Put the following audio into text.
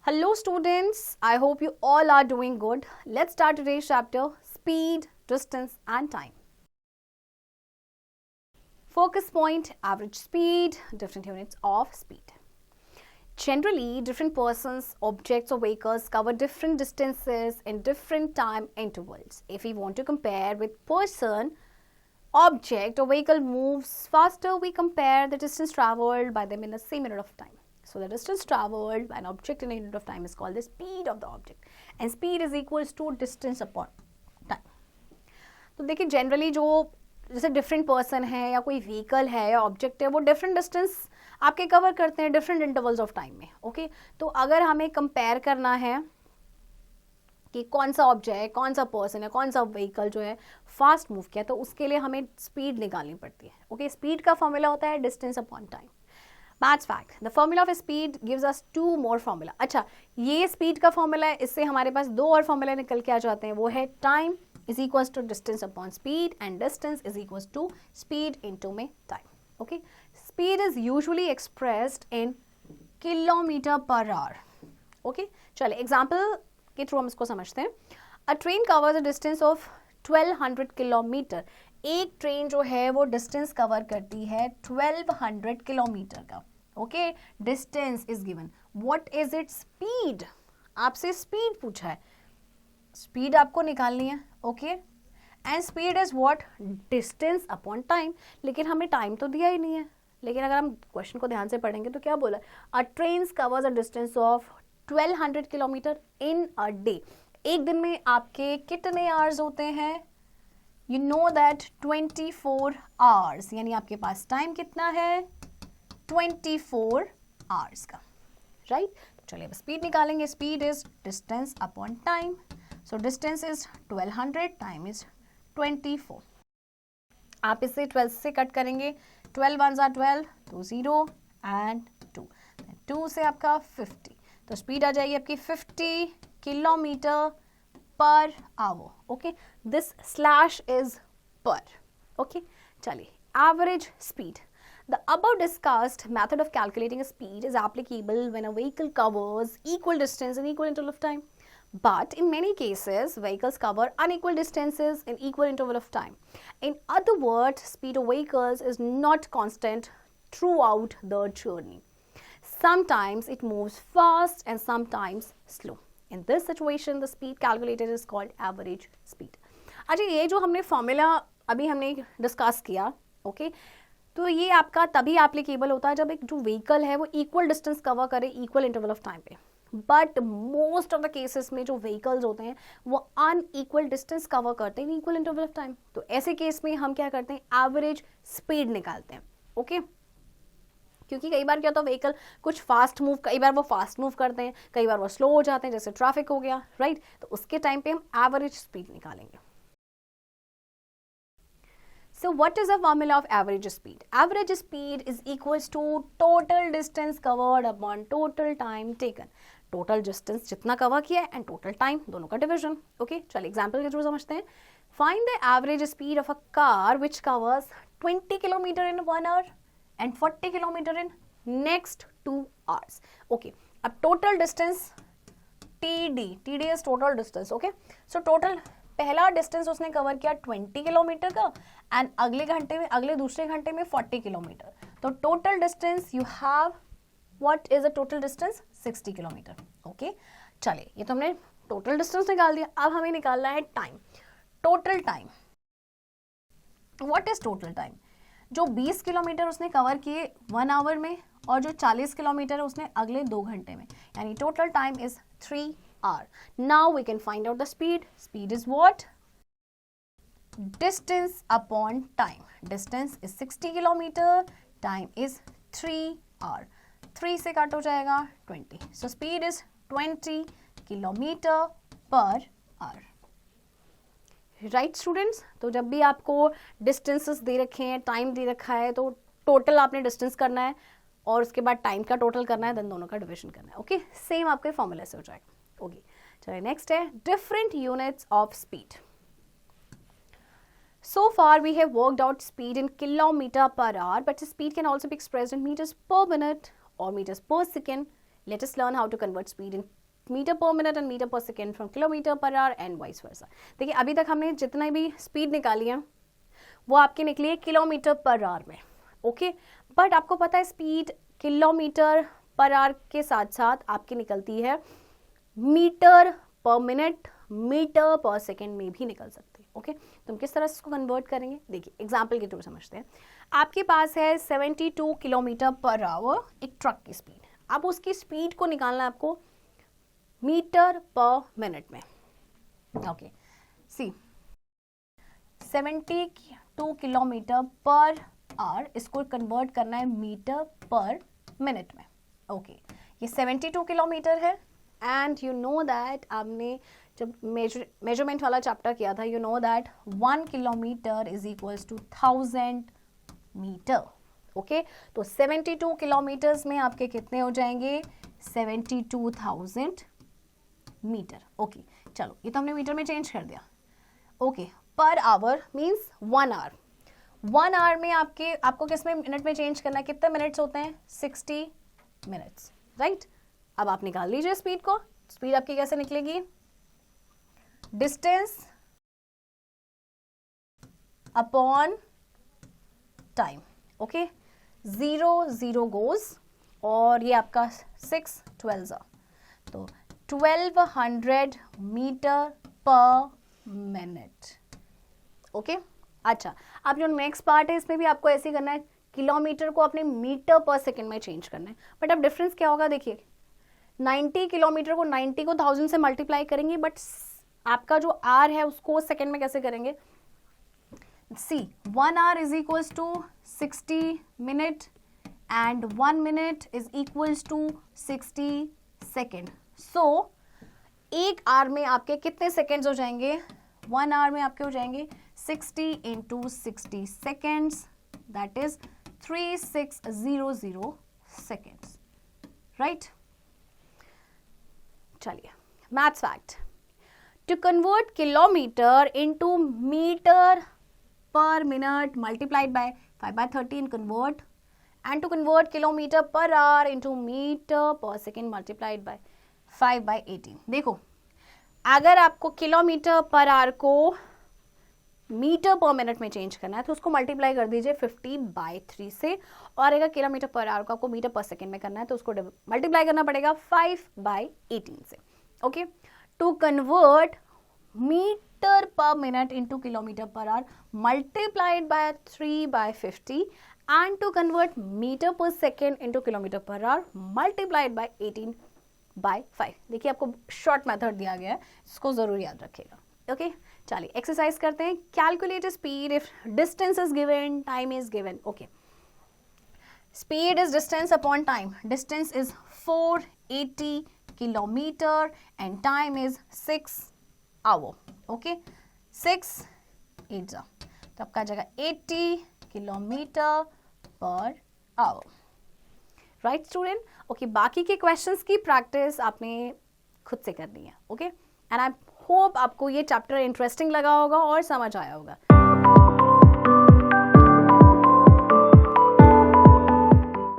Hello students, I hope you all are doing good. Let's start today's chapter, speed, distance and time. Focus point, average speed, different units of speed. Generally, different persons, objects or vehicles cover different distances in different time intervals. If we want to compare with person, object or vehicle moves faster, we compare the distance traveled by them in the same unit of time. So the distance traveled by an object in a unit of time is called the speed of the object, and speed is equals to distance upon time. तो देखिए generally जो जैसे different person है या कोई vehicle है या object है वो डिफरेंट डिस्टेंस आपके कवर करते हैं डिफरेंट इंटरवल्स ऑफ टाइम में. ओके तो अगर हमें कंपेयर करना है कि कौन सा ऑब्जेक्ट, कौन सा पर्सन है, कौन सा व्हीकल जो है फास्ट मूव किया, तो उसके लिए हमें स्पीड निकालनी पड़ती है. ओके स्पीड का फॉर्मूला होता है distance upon time. That's fact. The formula of speed gives us two more formula. अच्छा, ये speed का formula है, इससे हमारे पास दो और formula निकल के आ जाते हैं. वो है time is equals to distance upon speed and distance is equals to speed into में time. Okay? Speed is usually expressed in kilometer per hour. Okay? चलिए example के थ्रू हम इसको समझते हैं. A train covers a distance of 1200 kilometre. एक train जो है वो डिस्टेंस कवर करती है 1200 किलोमीटर का. Okay distance is given. What is it speed? आपसे स्पीड पूछा है, स्पीड आपको निकालनी है. Okay and speed is what? Distance upon time. लेकिन हमें टाइम तो दिया ही नहीं है. लेकिन अगर हम क्वेश्चन को ध्यान से पढ़ेंगे तो क्या बोला? अ train covers a distance of 1200 kilometre in a day. एक दिन में आपके कितने आवर्स होते हैं? You know that 24 hours, यानी आपके पास टाइम कितना है? 24 hours का, राइट? तो चलिए अब स्पीड निकालेंगे. Speed is distance upon time. So distance is 1200, time is 24. आप इसे 12 से कट करेंगे. 12 1 are 12, 2 0 एंड 2. 2 से आपका 50. तो स्पीड आ जाएगी आपकी 50 kilometre per hour. Okay, this slash is per. Okay, चलिए average speed. The above discussed method of calculating a speed is applicable when a vehicle covers equal distance in equal interval of time. But in many cases, vehicles cover unequal distances in equal interval of time. In other words, speed of vehicles is not constant throughout the journey. Sometimes it moves fast and sometimes slow. In this situation, the speed calculated is called average speed. अच्छा, ये जो हमने formula अभी हमने discuss किया, okay तो ये आपका तभी एप्लीकेबल होता है जब एक जो व्हीकल है वो इक्वल डिस्टेंस कवर करे इक्वल इंटरवल ऑफ टाइम पे. But most of the cases में जो व्हीकल्स होते हैं वो अनइक्वल डिस्टेंस कवर करते हैं इक्वल इंटरवल ऑफ टाइम. तो ऐसे केस में हम क्या करते हैं? एवरेज स्पीड निकालते हैं. ओके क्योंकि कई बार क्या होता है व्हीकल कुछ फास्ट मूव, कई बार वो फास्ट मूव करते हैं, कई बार वो स्लो हो जाते हैं, जैसे ट्रैफिक हो गया, राइट? तो उसके टाइम पे हम एवरेज स्पीड निकालेंगे. So what is the formula of average speed? Average speed is equals to total distance covered upon total time taken. Total distance जितना कवर किया है एंड टोटल टाइम, दोनों का डिविजन. ओके चलिए example के through समझते हैं. Find the average speed of a car which covers 20 kilometer in 1 hour and 40 kilometer in next 2 hours. Okay, अब total distance TD is total distance. Okay, so total पहला distance उसने cover किया 20 kilometre का and अगले दूसरे घंटे में 40 kilometre. तो total distance you have, what is the total distance? 60 kilometre. Okay चलिए ये तो हमने total distance निकाल दिया. अब हमें निकालना है time. Total time, what is total time? जो 20 किलोमीटर उसने कवर किए 1 आवर में और जो 40 किलोमीटर उसने अगले 2 घंटे में, यानी total time is 3 hour. Now we can find out the speed. Speed is what? Distance upon time. Distance is 60 kilometer, time is 3 hour. 3 से कट हो जाएगा 20. So speed is 20 kilometer per hour. Right students, तो जब भी आपको distances दे रखे हैं, time दे रखा है, तो टोटल आपने डिस्टेंस करना है और उसके बाद टाइम का टोटल करना है, देन दोनों का डिवीजन करना है. ओके सेम आपके फॉर्मूला से हो जाएगा. ओके चलिए नेक्स्ट है different units of speed. So far we have worked out speed in kilometer per hour, but speed can also be expressed in meters per minute or meters per second. Let us learn how to convert speed in metre per minute and metre per second from kilometre per hour and vice versa. देखिए अभी तक हमने जितना भी speed निकाली है वो आपकी निकली है किलोमीटर पर आवर में, ओके। बट आपको पता है स्पीड किलोमीटर पर आवर के साथ साथ आपकी निकलती है metre per minute, metre per second में भी निकल सकती है, ओके। तो हम किस तरह से इसको कन्वर्ट करेंगे, देखिए एग्जाम्पल के थ्रू समझते हैं। आपके पास है 72 किलोमीटर पर आवर एक ट्रक की स्पीड, अब उसकी स्पीड को निकालना है आपको मीटर पर मिनट में, okay. C 72 kilometre per our, इसको कन्वर्ट करना है मीटर पर मिनट में, ओके। ये 72 किलोमीटर है एंड यू नो दैट आपने जब मेजरमेंट वाला चैप्टर किया था, you know that 1 kilometer is equals to 1000 meter, okay. तो 72 किलोमीटर्स में आपके कितने हो जाएंगे, 72,000 मीटर, ओके। चलो ये तो हमने मीटर में चेंज कर दिया, okay. Per hour means 1 our, 1 our में आपको किस में मिनट में चेंज करना है, कितने मिनट्स होते हैं, 60 मिनट्स, राइट। अब आप निकाल लीजिए स्पीड को, स्पीड आपकी कैसे निकलेगी, distance upon time, okay. 0 0 goes और ये आपका 6 12 तो 1200 मीटर पर मिनट, ओके। अच्छा, अब जो नेक्स्ट पार्ट है इसमें भी आपको ऐसे करना है, किलोमीटर को अपने मीटर पर सेकेंड में चेंज करना है। बट अब डिफरेंस क्या होगा, देखिए 90 किलोमीटर को 90 को 1000 से मल्टीप्लाई करेंगे, बट आपका जो आर है उसको सेकेंड में कैसे करेंगे, see 1 hour is equals to 60 minute and 1 minute is equals to 60 second. So एक आवर में आपके कितने सेकेंड्स हो जाएंगे, 1 आवर में आपके हो जाएंगे 60 into 60 seconds, that is 3600 seconds, right. चलिए maths fact, to convert kilometre into metre per minute multiplied by 5/13 convert, and to convert kilometer per hour into meter per second multiplied by 5/18। देखो अगर आपको kilometre per our को metre per minute में change करना है तो उसको multiply कर दीजिए 50/3 से, और अगर किलोमीटर पर आवर को आपको मीटर पर सेकेंड में करना है तो उसको मल्टीप्लाई करना पड़ेगा 5/18 से, okay. To convert metre per minute into kilometre per hour multiplied by 3/50 and to convert metre per second into kilometre per hour multiplied by 18/5। देखिए आपको शॉर्ट मेथड दिया गया है, इसको जरूर याद रखिएगा, ओके। चलिए एक्सरसाइज करते हैं, calculate speed if distance is given, time is given, okay. Speed is distance upon time, distance is 480 kilometer and time is 6 hour, okay. 6 8 तो आपका जगह 80 kilometre per hour, right student, okay. बाकी के questions की practice आपने खुद से करनी है, ओके। एंड आई होप आपको ये चैप्टर इंटरेस्टिंग लगा होगा और समझ आया होगा।